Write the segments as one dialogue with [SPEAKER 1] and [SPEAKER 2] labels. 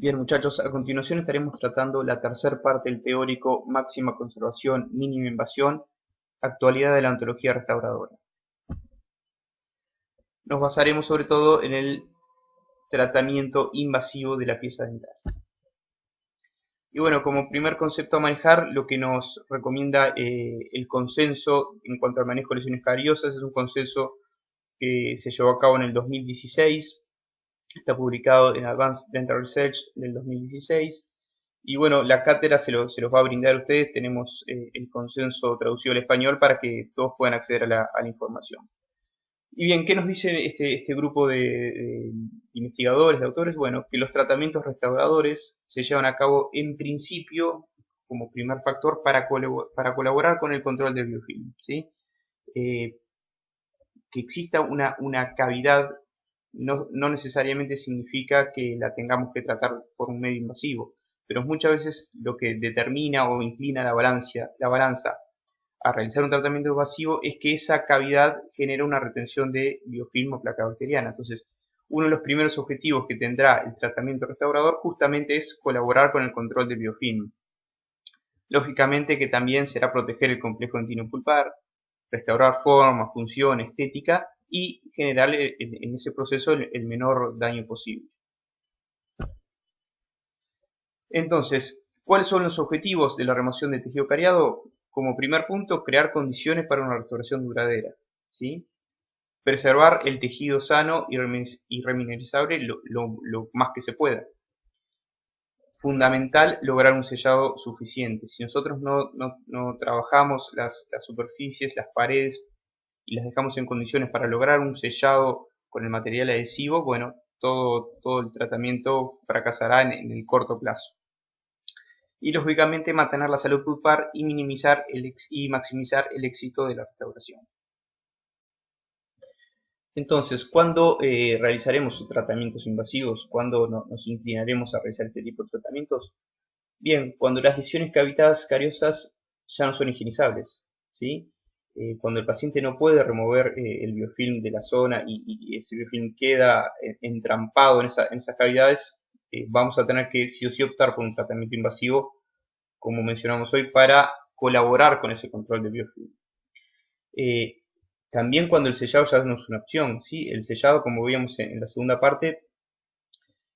[SPEAKER 1] Bien, muchachos, a continuación estaremos tratando la tercera parte del teórico máxima conservación, mínima invasión, actualidad de la ontología restauradora. Nos basaremos sobre todo en el tratamiento invasivo de la pieza dental. Y bueno, como primer concepto a manejar, lo que nos recomienda el consenso en cuanto al manejo de lesiones cariosas es un consenso que se llevó a cabo en el 2016, está publicado en Advanced Dental Research del 2016. Y bueno, la cátedra se los va a brindar a ustedes. Tenemos el consenso traducido al español para que todos puedan acceder a la información. Y bien, ¿qué nos dice este grupo de investigadores, de autores? Bueno, que los tratamientos restauradores se llevan a cabo en principio como primer factor para colaborar con el control del biofilm, ¿sí? Eh, que exista una cavidad no necesariamente significa que la tengamos que tratar por un medio invasivo, pero muchas veces lo que determina o inclina la balanza a realizar un tratamiento invasivo es que esa cavidad genera una retención de biofilm o placa bacteriana. Entonces, uno de los primeros objetivos que tendrá el tratamiento restaurador justamente es colaborar con el control del biofilm. Lógicamente que también será proteger el complejo dentino-pulpar, restaurar forma, función, estética y generar en ese proceso el menor daño posible. Entonces, ¿cuáles son los objetivos de la remoción de tejido cariado? Como primer punto, crear condiciones para una restauración duradera, ¿sí? Preservar el tejido sano y remineralizable lo más que se pueda. Fundamental lograr un sellado suficiente. Si nosotros no trabajamos las superficies, las paredes y las dejamos en condiciones para lograr un sellado con el material adhesivo, bueno, todo el tratamiento fracasará en el corto plazo. Y lógicamente mantener la salud pulpar y maximizar el éxito de la restauración. Entonces, ¿cuándo realizaremos tratamientos invasivos? ¿Cuándo nos inclinaremos a realizar este tipo de tratamientos? Bien, cuando las lesiones cavitadas cariosas ya no son higienizables, ¿sí? Cuando el paciente no puede remover el biofilm de la zona y ese biofilm queda entrampado en esas cavidades, vamos a tener que sí o sí optar por un tratamiento invasivo, como mencionamos hoy, para colaborar con ese control de biofilm. Eh, También cuando el sellado ya no es una opción, ¿sí? El sellado, como veíamos en la segunda parte,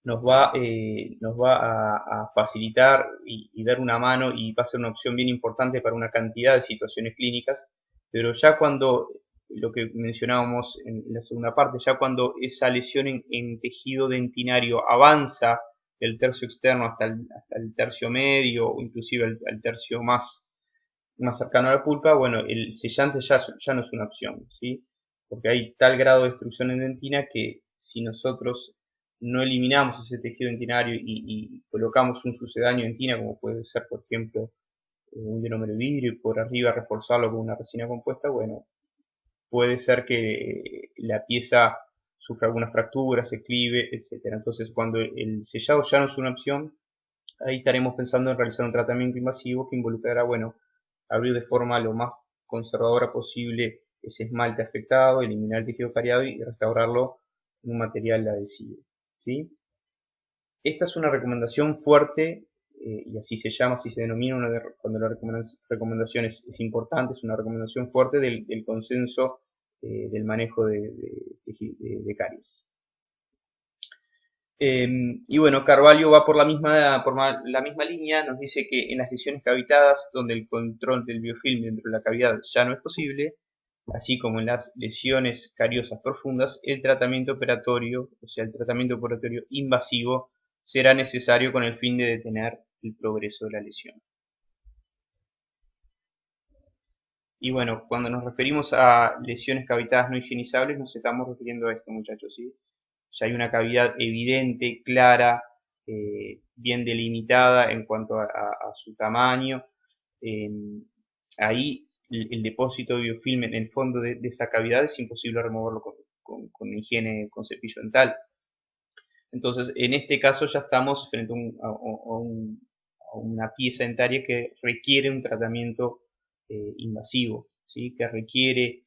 [SPEAKER 1] nos va a facilitar y dar una mano y va a ser una opción bien importante para una cantidad de situaciones clínicas, pero ya cuando, lo que mencionábamos en la segunda parte, ya cuando esa lesión en tejido dentinario avanza del tercio externo hasta el tercio medio o inclusive al tercio más cercano a la pulpa, bueno, el sellante ya no es una opción, ¿sí? Porque hay tal grado de destrucción en dentina que si nosotros no eliminamos ese tejido dentinario y colocamos un sucedáneo dentina, como puede ser, por ejemplo, un ionómero de vidrio, y por arriba reforzarlo con una resina compuesta, bueno, puede ser que la pieza sufra algunas fracturas, se clive, etc. Entonces, cuando el sellado ya no es una opción, ahí estaremos pensando en realizar un tratamiento invasivo que involucrará, bueno, abrir de forma lo más conservadora posible ese esmalte afectado, eliminar el tejido cariado y restaurarlo en un material adhesivo, ¿sí? Esta es una recomendación fuerte, y así se llama, así se denomina cuando la recomendación es importante, es una recomendación fuerte del consenso del manejo de caries. Y bueno, Carvalho va por la misma línea, nos dice que en las lesiones cavitadas, donde el control del biofilm dentro de la cavidad ya no es posible, así como en las lesiones cariosas profundas, el tratamiento operatorio, o sea, el tratamiento operatorio invasivo, será necesario con el fin de detener el progreso de la lesión. Y bueno, cuando nos referimos a lesiones cavitadas no higienizables, nos estamos refiriendo a esto, muchachos, ¿sí? Ya hay una cavidad evidente, clara, bien delimitada en cuanto a su tamaño. Eh, Ahí el depósito de biofilm en el fondo de esa cavidad es imposible removerlo con higiene, con cepillo dental. Entonces, en este caso ya estamos frente a una pieza dentaria que requiere un tratamiento invasivo, ¿sí? Que requiere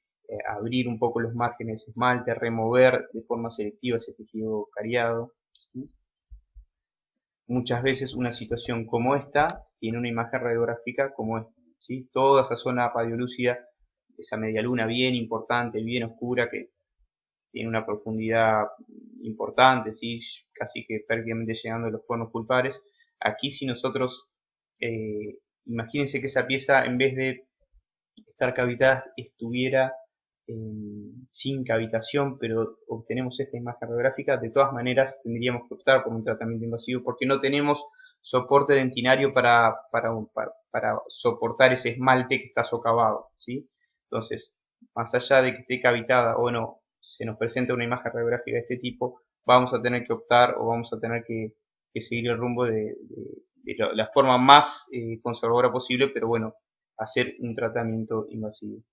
[SPEAKER 1] abrir un poco los márgenes de esmalte, remover de forma selectiva ese tejido cariado, ¿sí? muchas veces una situación como esta tiene una imagen radiográfica como esta, ¿sí? Toda esa zona radiolúcida, esa media luna bien importante, bien oscura, que tiene una profundidad importante, ¿sí? Casi que prácticamente llegando a los conos pulpares. Aquí si nosotros, imagínense que esa pieza en vez de estar cavitada estuviera sin cavitación, pero obtenemos esta imagen radiográfica, de todas maneras tendríamos que optar por un tratamiento invasivo porque no tenemos soporte dentinario para soportar ese esmalte que está socavado, ¿sí? Entonces, más allá de que esté cavitada o no, se nos presenta una imagen radiográfica de este tipo, vamos a tener que optar o vamos a tener que seguir el rumbo de la forma más conservadora posible, pero bueno, hacer un tratamiento invasivo.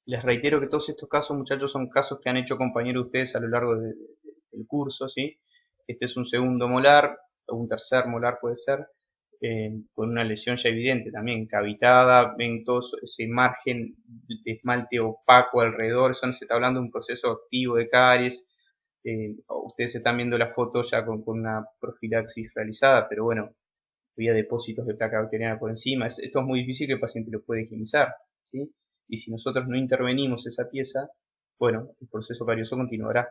[SPEAKER 1] Les reitero que todos estos casos, muchachos, son casos que han hecho compañeros de ustedes a lo largo del curso, ¿sí? Este es un segundo molar, o un tercer molar puede ser, con una lesión ya evidente también, cavitada, ven todo ese margen de esmalte opaco alrededor, eso no se está hablando de un proceso activo de caries. Ustedes están viendo la foto ya con una profilaxis realizada, pero bueno, había depósitos de placa bacteriana por encima. Esto es muy difícil que el paciente lo pueda higienizar, ¿sí? Y si nosotros no intervenimos esa pieza, bueno, el proceso carioso continuará.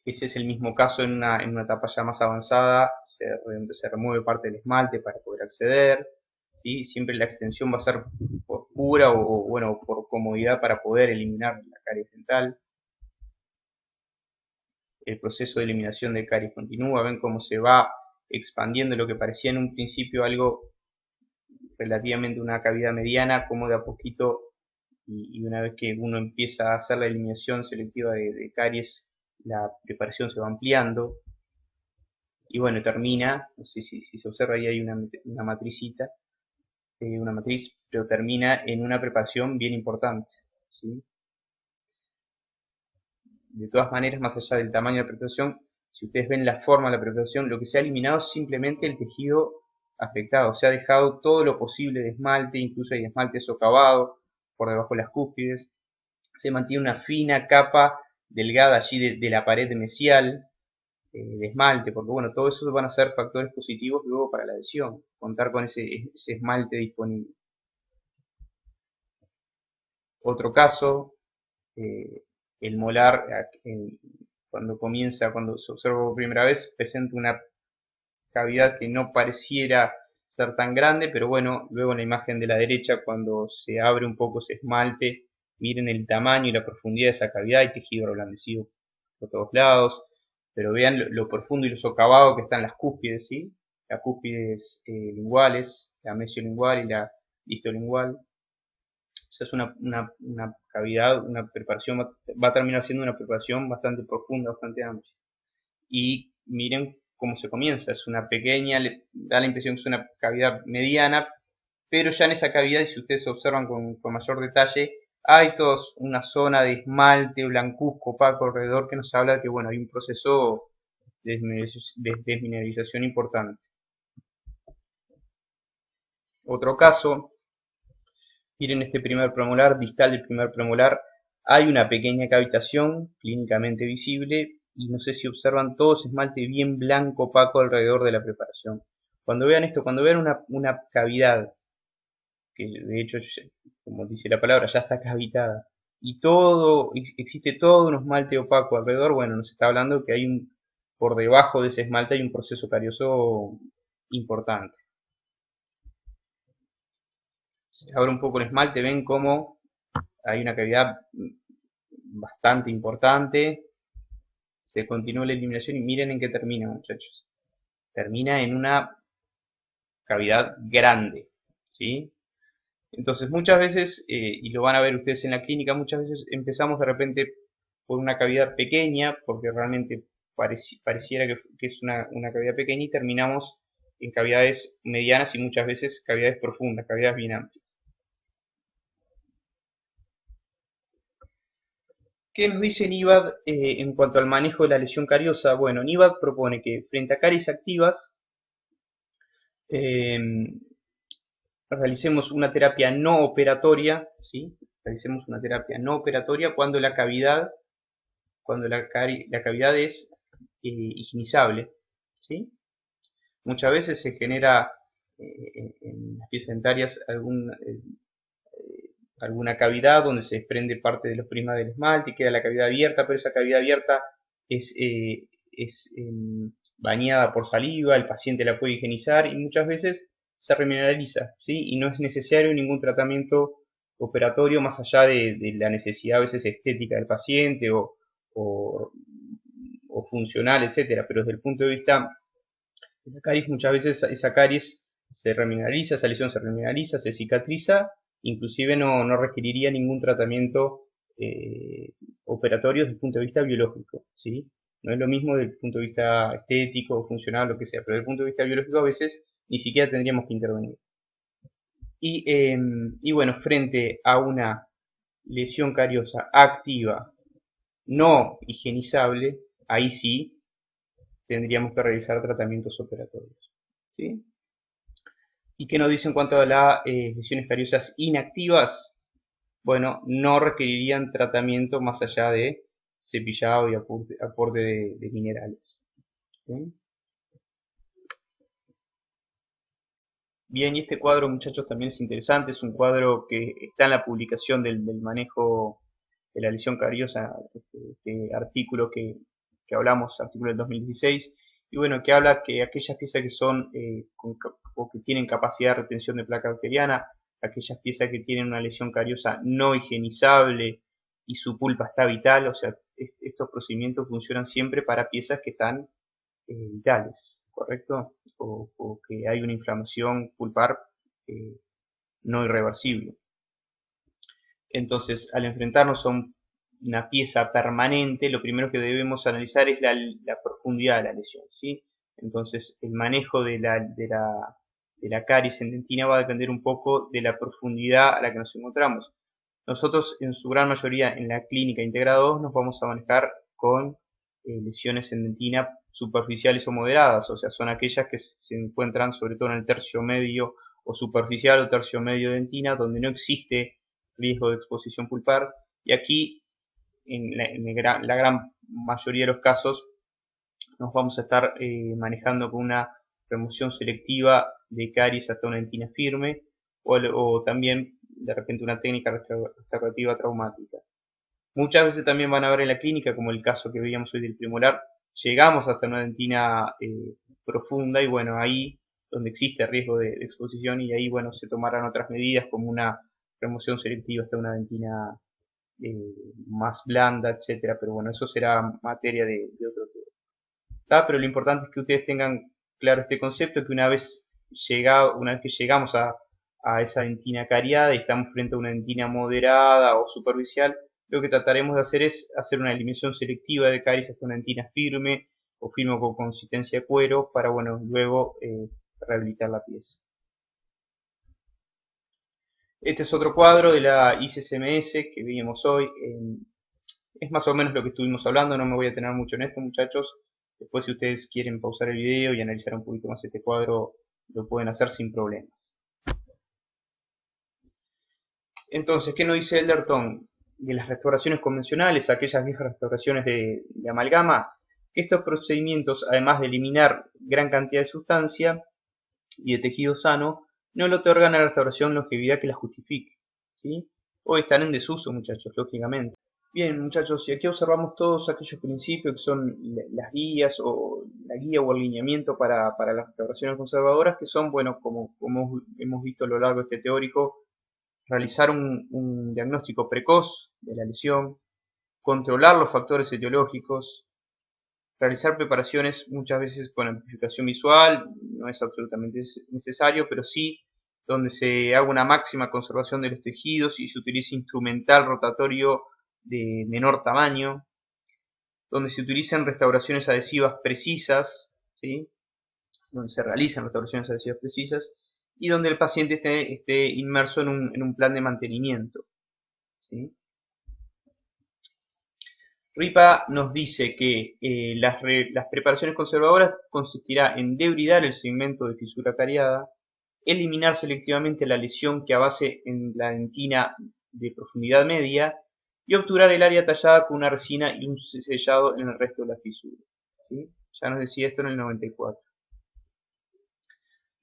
[SPEAKER 1] Ese es el mismo caso en una etapa ya más avanzada, se remueve parte del esmalte para poder acceder, ¿sí? Siempre la extensión va a ser por cura o bueno, por comodidad para poder eliminar la caries dental. El proceso de eliminación de caries continúa, ven cómo se va expandiendo lo que parecía en un principio algo relativamente una cavidad mediana, como de a poquito y una vez que uno empieza a hacer la eliminación selectiva de caries, la preparación se va ampliando y bueno, termina, no sé si se observa ahí hay una matricita, una matriz, pero termina en una preparación bien importante, ¿sí? De todas maneras, más allá del tamaño de la preparación, si ustedes ven la forma de la preparación, lo que se ha eliminado es simplemente el tejido afectado, se ha dejado todo lo posible de esmalte, incluso hay esmalte socavado por debajo de las cúspides, se mantiene una fina capa delgada allí de la pared mesial de esmalte, porque bueno, todo eso van a ser factores positivos luego para la adhesión, contar con ese esmalte disponible. Otro caso, el molar cuando se observa por primera vez, presenta una cavidad que no pareciera ser tan grande, pero bueno, luego en la imagen de la derecha, cuando se abre un poco ese esmalte, miren el tamaño y la profundidad de esa cavidad, hay tejido reblandecido por todos lados, pero vean lo profundo y lo socavado que están las cúspides, ¿sí? Las cúspides linguales, la mesiolingual y la distolingual. O sea, es una cavidad, una preparación, va a terminar siendo una preparación bastante profunda, bastante amplia. Y miren cómo se comienza, es una pequeña, da la impresión que es una cavidad mediana, pero ya en esa cavidad, y si ustedes observan con mayor detalle, hay toda una zona de esmalte blancuzco opaco alrededor que nos habla de que bueno, hay un proceso de desmineralización importante. Otro caso, miren este primer premolar, distal del primer premolar, hay una pequeña cavitación clínicamente visible y no sé si observan todo ese esmalte bien blanco opaco alrededor de la preparación. Cuando vean esto, cuando vean una cavidad, que de hecho, como dice la palabra, ya está cavitada, y existe todo un esmalte opaco alrededor, bueno, nos está hablando que hay por debajo de ese esmalte hay un proceso carioso importante. Se abre un poco el esmalte, ven cómo hay una cavidad bastante importante. Se continúa la eliminación y miren en qué termina, muchachos. Termina en una cavidad grande, ¿sí? Entonces muchas veces, y lo van a ver ustedes en la clínica, muchas veces empezamos de repente por una cavidad pequeña, porque realmente pareciera que es una cavidad pequeña y terminamos en cavidades medianas y muchas veces cavidades profundas, cavidades bien amplias. ¿Qué nos dice NIBAD en cuanto al manejo de la lesión cariosa? Bueno, NIBAD propone que frente a caries activas eh, realicemos una terapia no operatoria, ¿sí? Realicemos una terapia no operatoria cuando la cavidad cuando la cavidad es higienizable, ¿sí? Muchas veces se genera en las piezas dentarias alguna cavidad donde se desprende parte de los prismas del esmalte y queda la cavidad abierta, pero esa cavidad abierta es bañada por saliva, el paciente la puede higienizar y muchas veces se remineraliza, ¿sí? Y no es necesario ningún tratamiento operatorio más allá de la necesidad a veces estética del paciente o funcional, etcétera, pero desde el punto de vista de la caries, muchas veces esa caries se remineraliza, esa lesión se remineraliza, se cicatriza, inclusive no requeriría ningún tratamiento operatorio desde el punto de vista biológico, ¿sí? No es lo mismo desde el punto de vista estético, funcional, lo que sea, pero desde el punto de vista biológico a veces ni siquiera tendríamos que intervenir. Y bueno, frente a una lesión cariosa activa, no higienizable, ahí sí tendríamos que realizar tratamientos operatorios, ¿sí? ¿Y qué nos dice en cuanto a las lesiones cariosas inactivas? Bueno, no requerirían tratamiento más allá de cepillado y aporte de minerales, ¿sí? Bien, y este cuadro, muchachos, también es interesante. Es un cuadro que está en la publicación del manejo de la lesión cariosa, este artículo que hablamos, artículo del 2016, y bueno, que habla que aquellas piezas que son o que tienen capacidad de retención de placa bacteriana, aquellas piezas que tienen una lesión cariosa no higienizable y su pulpa está vital, o sea, estos procedimientos funcionan siempre para piezas que están vitales, ¿correcto? O que hay una inflamación pulpar no irreversible. Entonces, al enfrentarnos a una pieza permanente, lo primero que debemos analizar es la profundidad de la lesión, ¿sí? Entonces, el manejo de la caries en dentina va a depender un poco de la profundidad a la que nos encontramos. Nosotros, en su gran mayoría, en la clínica integrada 2, nos vamos a manejar con lesiones en dentina superficiales o moderadas, o sea, son aquellas que se encuentran sobre todo en el tercio medio o superficial o tercio medio de dentina, donde no existe riesgo de exposición pulpar, y aquí en la gran mayoría de los casos nos vamos a estar manejando con una remoción selectiva de caries hasta una dentina firme o también de repente una técnica restaurativa traumática. Muchas veces también van a ver en la clínica, como el caso que veíamos hoy del premolar, llegamos hasta una dentina profunda y bueno, ahí donde existe riesgo de exposición y ahí bueno, se tomarán otras medidas como una remoción selectiva hasta una dentina más blanda, etcétera, pero bueno, eso será materia de otro tema. Pero lo importante es que ustedes tengan claro este concepto, que una vez que llegamos a esa dentina cariada y estamos frente a una dentina moderada o superficial, lo que trataremos de hacer es hacer una eliminación selectiva de caries hasta una dentina firme o firme con consistencia de cuero para, bueno, luego rehabilitar la pieza. Este es otro cuadro de la ICCMS que vimos hoy. Es más o menos lo que estuvimos hablando, no me voy a tener mucho en esto, muchachos. Después, si ustedes quieren pausar el video y analizar un poquito más este cuadro, lo pueden hacer sin problemas. Entonces, ¿qué nos dice Elderton? De las restauraciones convencionales, aquellas viejas restauraciones de amalgama, que estos procedimientos, además de eliminar gran cantidad de sustancia y de tejido sano, no le otorgan a la restauración longevidad que la justifique, ¿sí? Hoy están en desuso, muchachos, lógicamente. Bien, muchachos, y aquí observamos todos aquellos principios que son las guías o la guía o alineamiento para las restauraciones conservadoras, que son, bueno, como hemos visto a lo largo de este teórico, realizar un diagnóstico precoz de la lesión, controlar los factores etiológicos, realizar preparaciones muchas veces con amplificación visual, no es absolutamente necesario, pero sí donde se haga una máxima conservación de los tejidos y se utilice instrumental rotatorio de menor tamaño, donde se utilizan restauraciones adhesivas precisas, ¿sí? Donde se realizan restauraciones adhesivas precisas y donde el paciente esté inmerso en un plan de mantenimiento, ¿sí? Ripa nos dice que las preparaciones conservadoras consistirá en debridar el segmento de fisura cariada, eliminar selectivamente la lesión que avance en la dentina de profundidad media y obturar el área tallada con una resina y un sellado en el resto de la fisura. ¿Sí? Ya nos decía esto en el 94.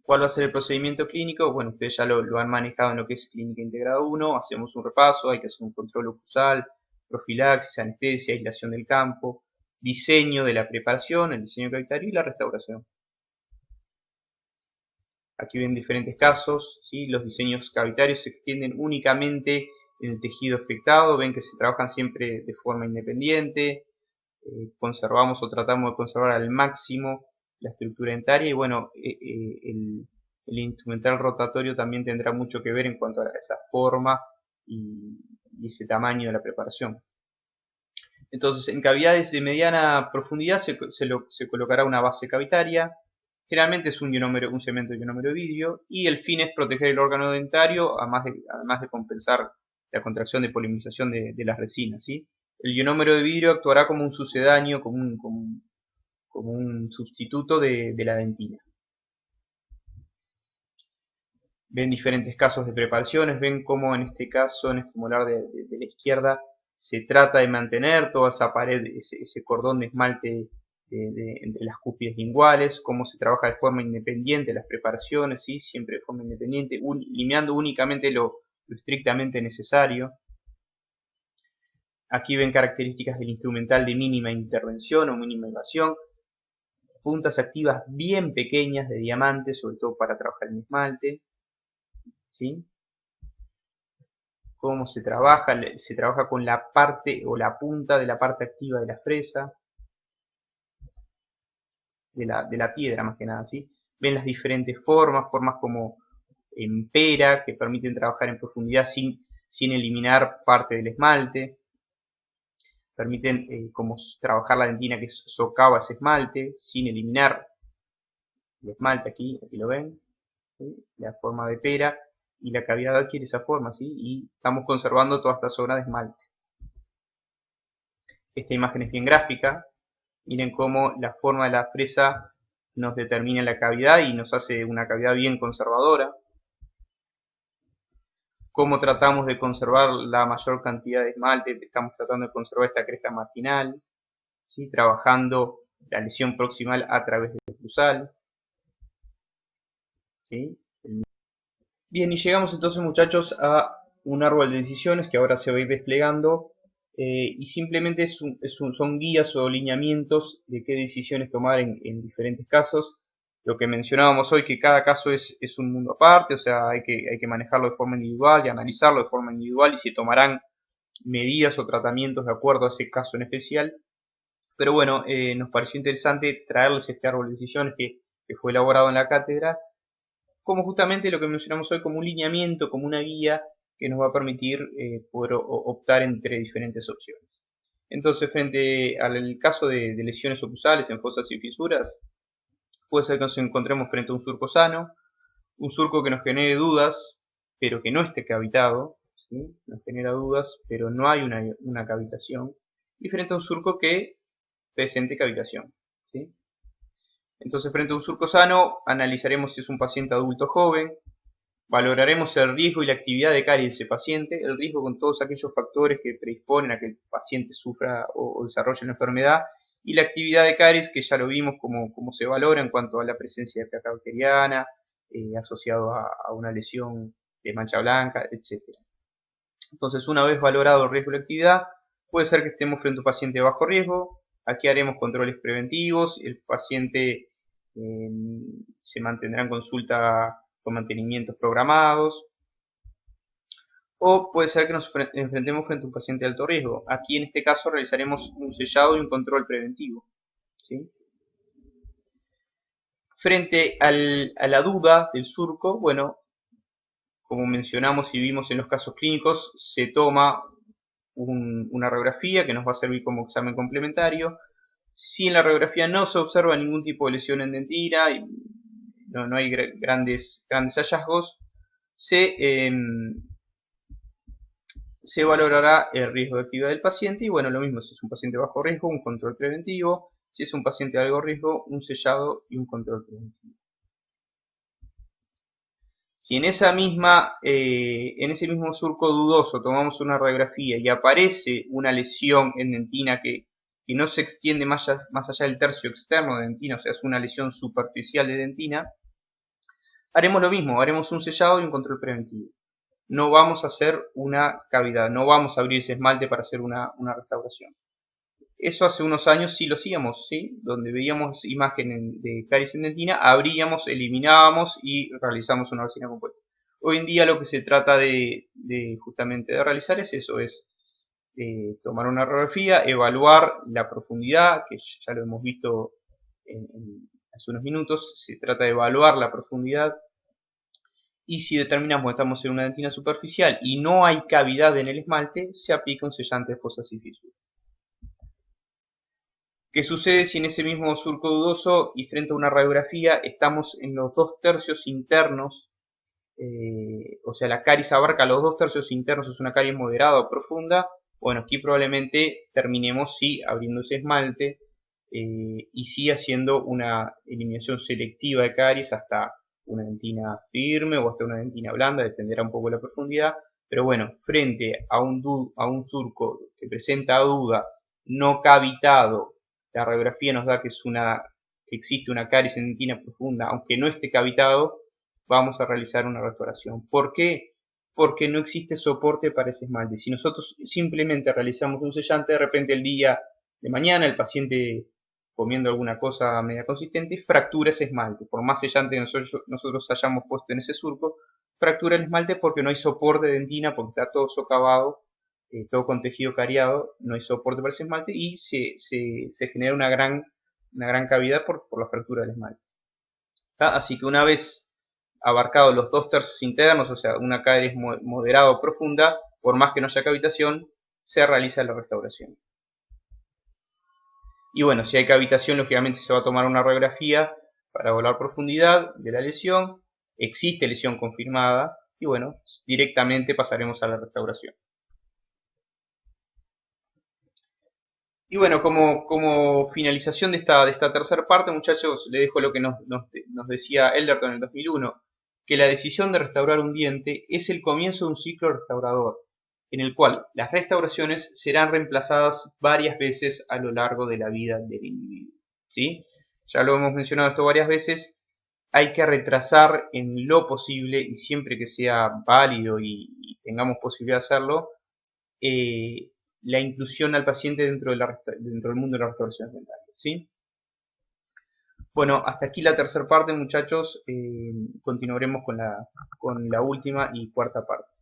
[SPEAKER 1] ¿Cuál va a ser el procedimiento clínico? Bueno, ustedes ya lo han manejado en lo que es Clínica Integrada 1. Hacemos un repaso, hay que hacer un control oclusal, profilaxis, anestesia, aislación del campo, diseño de la preparación, el diseño cavitario y la restauración. Aquí ven diferentes casos, ¿sí? Los diseños cavitarios se extienden únicamente en el tejido afectado, ven que se trabajan siempre de forma independiente, conservamos o tratamos de conservar al máximo la estructura dentaria y bueno, el instrumental rotatorio también tendrá mucho que ver en cuanto a esa forma y ese tamaño de la preparación. Entonces, en cavidades de mediana profundidad se colocará una base cavitaria. Generalmente es un cemento de ionómero de vidrio y el fin es proteger el órgano dentario, además de compensar la contracción de polimerización de las resinas. ¿Sí? El ionómero de vidrio actuará como un sucedáneo, como un sustituto de la dentina. Ven diferentes casos de preparaciones, ven cómo en este caso, en este molar de la izquierda, se trata de mantener toda esa pared, ese cordón de esmalte entre las cúspides linguales, cómo se trabaja de forma independiente las preparaciones, ¿sí? Siempre de forma independiente, eliminando únicamente lo estrictamente necesario. Aquí ven características del instrumental de mínima intervención o mínima invasión, puntas activas bien pequeñas de diamante, sobre todo para trabajar en esmalte, ¿sí? Cómo se trabaja con la parte o la punta de la parte activa de la fresa, de la piedra más que nada, ¿sí? Ven las diferentes formas como en pera, que permiten trabajar en profundidad sin eliminar parte del esmalte, permiten como trabajar la dentina que socava ese esmalte, sin eliminar el esmalte aquí lo ven, ¿sí? La forma de pera, y la cavidad adquiere esa forma, ¿sí? Y estamos conservando toda esta zona de esmalte. Esta imagen es bien gráfica, miren cómo la forma de la fresa nos determina la cavidad y nos hace una cavidad bien conservadora. Cómo tratamos de conservar la mayor cantidad de esmalte, estamos tratando de conservar esta cresta marginal, ¿sí? Trabajando la lesión proximal a través del oclusal, ¿sí? Bien, y llegamos entonces, muchachos, a un árbol de decisiones que ahora se va a ir desplegando, y simplemente son guías o lineamientos de qué decisiones tomar en diferentes casos. Lo que mencionábamos hoy, que cada caso es un mundo aparte, o sea, hay que manejarlo de forma individual y analizarlo de forma individual, y se tomarán medidas o tratamientos de acuerdo a ese caso en especial. Pero bueno, nos pareció interesante traerles este árbol de decisiones que fue elaborado en la cátedra, como justamente lo que mencionamos hoy, como un lineamiento, como una guía que nos va a permitir poder optar entre diferentes opciones. Entonces, frente al caso de lesiones oclusales en fosas y fisuras, puede ser que nos encontremos frente a un surco sano, un surco que nos genere dudas, pero que no esté cavitado, ¿sí? Nos genera dudas, pero no hay una cavitación, y frente a un surco que presente cavitación, ¿sí? Entonces, frente a un surco sano, analizaremos si es un paciente adulto joven, valoraremos el riesgo y la actividad de caries de ese paciente, el riesgo con todos aquellos factores que predisponen a que el paciente sufra o desarrolle una enfermedad, y la actividad de caries, que ya lo vimos como se valora en cuanto a la presencia de placa bacteriana, asociado a una lesión de mancha blanca, etc. Entonces, una vez valorado el riesgo y la actividad, puede ser que estemos frente a un paciente de bajo riesgo. Aquí haremos controles preventivos, el paciente se mantendrá en consulta con mantenimientos programados. O puede ser que nos enfrentemos frente a un paciente de alto riesgo. Aquí en este caso realizaremos un sellado y un control preventivo, ¿sí? Frente a la duda del surco, bueno, como mencionamos y vimos en los casos clínicos, se toma una radiografía que nos va a servir como examen complementario. Si en la radiografía no se observa ningún tipo de lesión en dentina y no hay grandes hallazgos, se valorará el riesgo de actividad del paciente y bueno, lo mismo, si es un paciente bajo riesgo, un control preventivo, si es un paciente de alto riesgo, un sellado y un control preventivo. Si en ese mismo surco dudoso tomamos una radiografía y aparece una lesión en dentina que no se extiende más allá del tercio externo de dentina, o sea, es una lesión superficial de dentina, haremos lo mismo, haremos un sellado y un control preventivo. No vamos a hacer una cavidad, no vamos a abrir ese esmalte para hacer una restauración. Eso hace unos años sí lo hacíamos, ¿sí? Donde veíamos imagen de caries en dentina, abríamos, eliminábamos y realizamos una resina compuesta. Hoy en día lo que se trata justamente de realizar es eso, es tomar una radiografía, evaluar la profundidad, que ya lo hemos visto hace unos minutos, se trata de evaluar la profundidad y si determinamos que estamos en una dentina superficial y no hay cavidad en el esmalte, se aplica un sellante de fosas y fisuras. ¿Qué sucede si en ese mismo surco dudoso y frente a una radiografía estamos en los 2/3 internos? O sea, la caries abarca los 2/3 internos, es una caries moderada o profunda. Bueno, aquí probablemente terminemos sí abriendo ese esmalte y sí haciendo una eliminación selectiva de caries hasta una dentina firme o hasta una dentina blanda, dependerá un poco de la profundidad. Pero bueno, frente a un surco que presenta duda no cavitado, la radiografía nos da que existe una caries en dentina profunda, aunque no esté cavitado, vamos a realizar una restauración. ¿Por qué? Porque no existe soporte para ese esmalte. Si nosotros simplemente realizamos un sellante, de repente el día de mañana el paciente comiendo alguna cosa media consistente fractura ese esmalte. Por más sellante que nosotros hayamos puesto en ese surco, fractura el esmalte porque no hay soporte de dentina, porque está todo socavado, todo con tejido cariado, no hay soporte para ese esmalte y se genera una gran cavidad por la fractura del esmalte. ¿Tá? Así que una vez abarcado los 2/3 internos, o sea, una caries moderada o profunda, por más que no haya cavitación, se realiza la restauración. Y bueno, si hay cavitación, lógicamente se va a tomar una radiografía para evaluar profundidad de la lesión, existe lesión confirmada, y bueno, directamente pasaremos a la restauración. Y bueno, como finalización de esta tercera parte, muchachos, le dejo lo que nos decía Elderton en el 2001, que la decisión de restaurar un diente es el comienzo de un ciclo restaurador, en el cual las restauraciones serán reemplazadas varias veces a lo largo de la vida del individuo. ¿Sí? Ya lo hemos mencionado esto varias veces, hay que retrasar en lo posible, y siempre que sea válido y tengamos posibilidad de hacerlo, la inclusión al paciente dentro del mundo de las restauraciones dentales. ¿Sí? Bueno, hasta aquí la tercera parte, muchachos. Continuaremos con la última y cuarta parte.